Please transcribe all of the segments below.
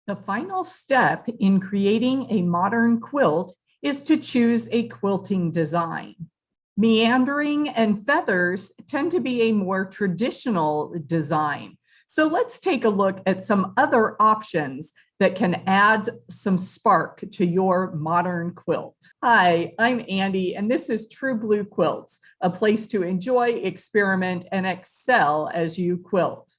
The final step in creating a modern quilt is to choose a quilting design. Meandering and feathers tend to be a more traditional design. So let's take a look at some other options that can add some spark to your modern quilt. Hi, I'm Andy, and this is True Blue Quilts, a place to enjoy, experiment, and excel as you quilt.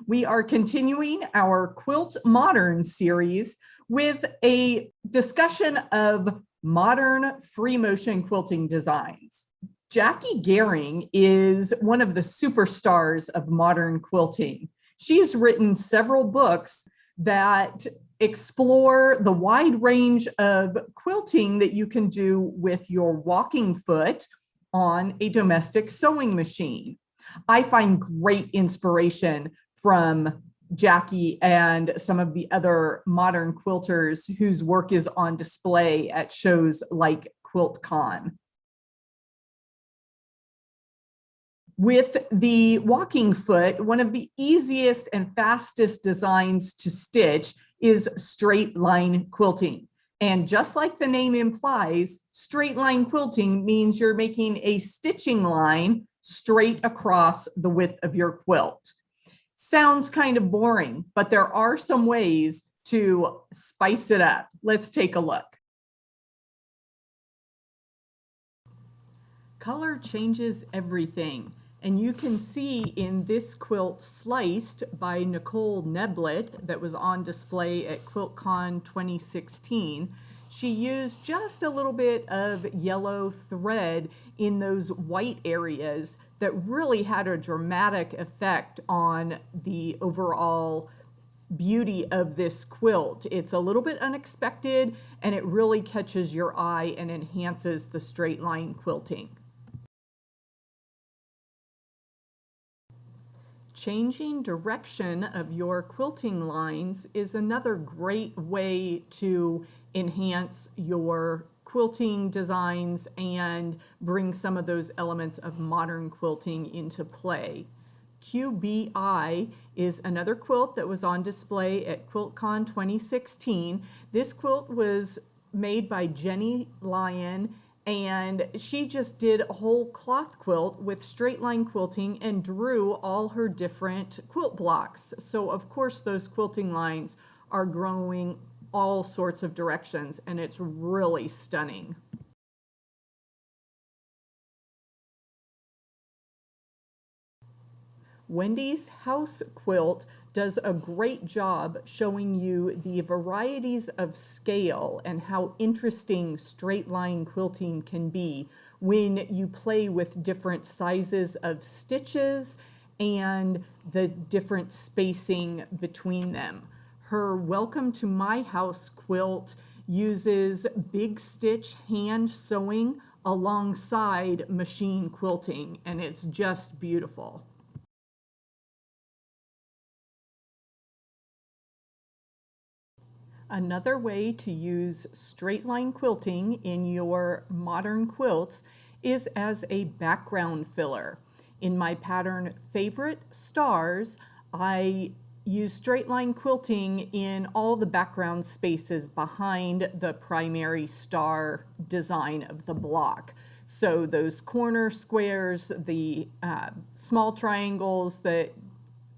We are continuing our Quilt Modern series with a discussion of modern free motion quilting designs. Jackie Gehring is one of the superstars of modern quilting. She's written several books that explore the wide range of quilting that you can do with your walking foot on a domestic sewing machine. I find great inspiration from Jackie and some of the other modern quilters whose work is on display at shows like QuiltCon. With the walking foot, one of the easiest and fastest designs to stitch is straight line quilting. And just like the name implies, straight line quilting means you're making a stitching line straight across the width of your quilt. Sounds kind of boring, but there are some ways to spice it up. Let's take a look. Color changes everything. And you can see in this quilt Sliced by Nicole Neblett that was on display at QuiltCon 2016, she used just a little bit of yellow thread in those white areas that really had a dramatic effect on the overall beauty of this quilt. It's a little bit unexpected and it really catches your eye and enhances the straight line quilting. Changing direction of your quilting lines is another great way to enhance your quilting designs and bring some of those elements of modern quilting into play. QBI is another quilt that was on display at QuiltCon 2016. This quilt was made by Jenny Lyon, and she just did a whole cloth quilt with straight line quilting and drew all her different quilt blocks. So of course those quilting lines are growing all sorts of directions and it's really stunning. Wendys House Quilt does a great job showing you the varieties of scale and how interesting straight line quilting can be when you play with different sizes of stitches and the different spacing between them. Her Welcome to My House quilt uses big stitch hand sewing alongside machine quilting, and it's just beautiful. Another way to use straight line quilting in your modern quilts is as a background filler. In my pattern Favorite Stars, I use straight line quilting in all the background spaces behind the primary star design of the block. So those corner squares, the small triangles that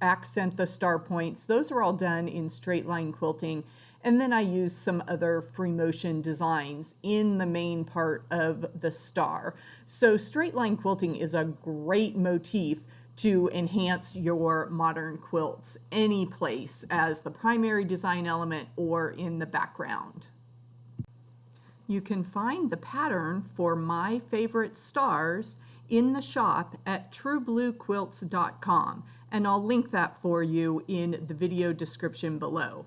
accent the star points, those are all done in straight line quilting. And then I use some other free motion designs in the main part of the star. So straight line quilting is a great motif to enhance your modern quilts any place as the primary design element or in the background. You can find the pattern for My Favorite Stars in the shop at truebluequilts.com, and I'll link that for you in the video description below.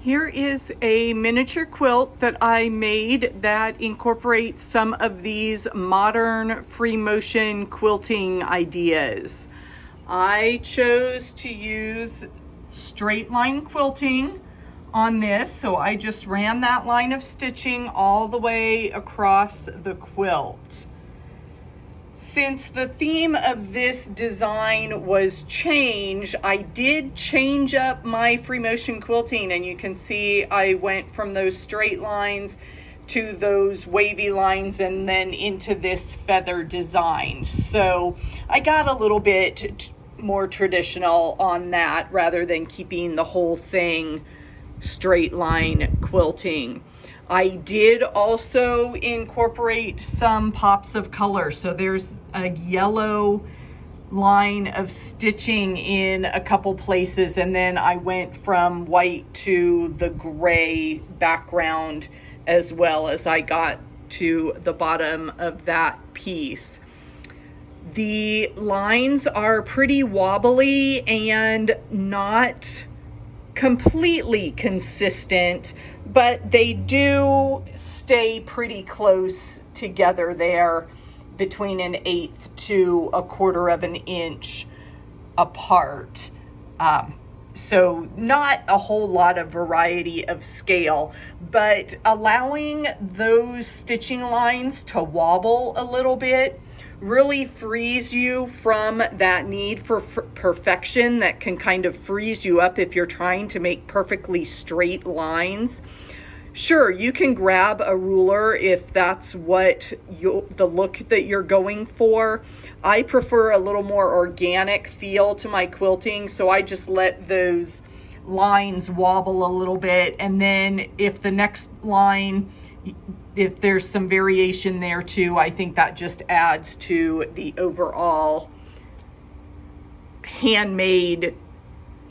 Here is a miniature quilt that I made that incorporates some of these modern free motion quilting ideas. I chose to use straight line quilting on this, so I just ran that line of stitching all the way across the quilt. Since the theme of this design was change, I did change up my free motion quilting, and you can see I went from those straight lines to those wavy lines and then into this feather design. So I got a little bit more traditional on that rather than keeping the whole thing straight line quilting. I did also incorporate some pops of color. So there's a yellow line of stitching in a couple places, and then I went from white to the gray background as well as I got to the bottom of that piece. The lines are pretty wobbly and not completely consistent, but they do stay pretty close together there, between 1/8 to 1/4 of an inch apart. So not a whole lot of variety of scale, but allowing those stitching lines to wobble a little bit really frees you from that need for perfection that can kind of freeze you up if you're trying to make perfectly straight lines. Sure, you can grab a ruler if that's what the look that you're going for. I prefer a little more organic feel to my quilting, so I just let those lines wobble a little bit, and then if the next line, if there's some variation there too, I think that just adds to the overall handmade,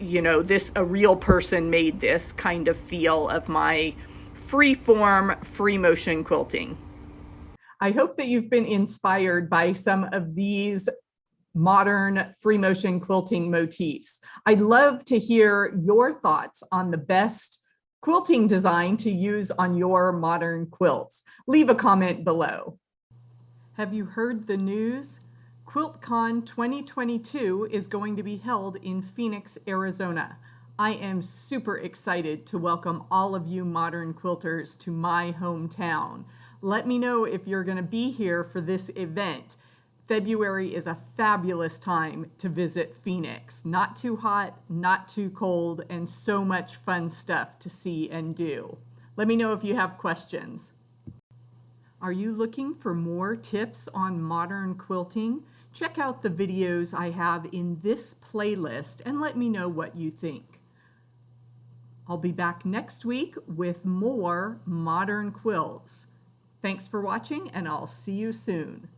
a real person made this kind of feel of my free form, free motion quilting. I hope that you've been inspired by some of these modern free motion quilting motifs. I'd love to hear your thoughts on the best quilting design to use on your modern quilts. Leave a comment below. Have you heard the news? QuiltCon 2022 is going to be held in Phoenix, Arizona. I am super excited to welcome all of you modern quilters to my hometown. Let me know if you're going to be here for this event. February is a fabulous time to visit Phoenix. Not too hot, not too cold, and so much fun stuff to see and do. Let me know if you have questions. Are you looking for more tips on modern quilting? Check out the videos I have in this playlist and let me know what you think. I'll be back next week with more modern quilts. Thanks for watching, and I'll see you soon.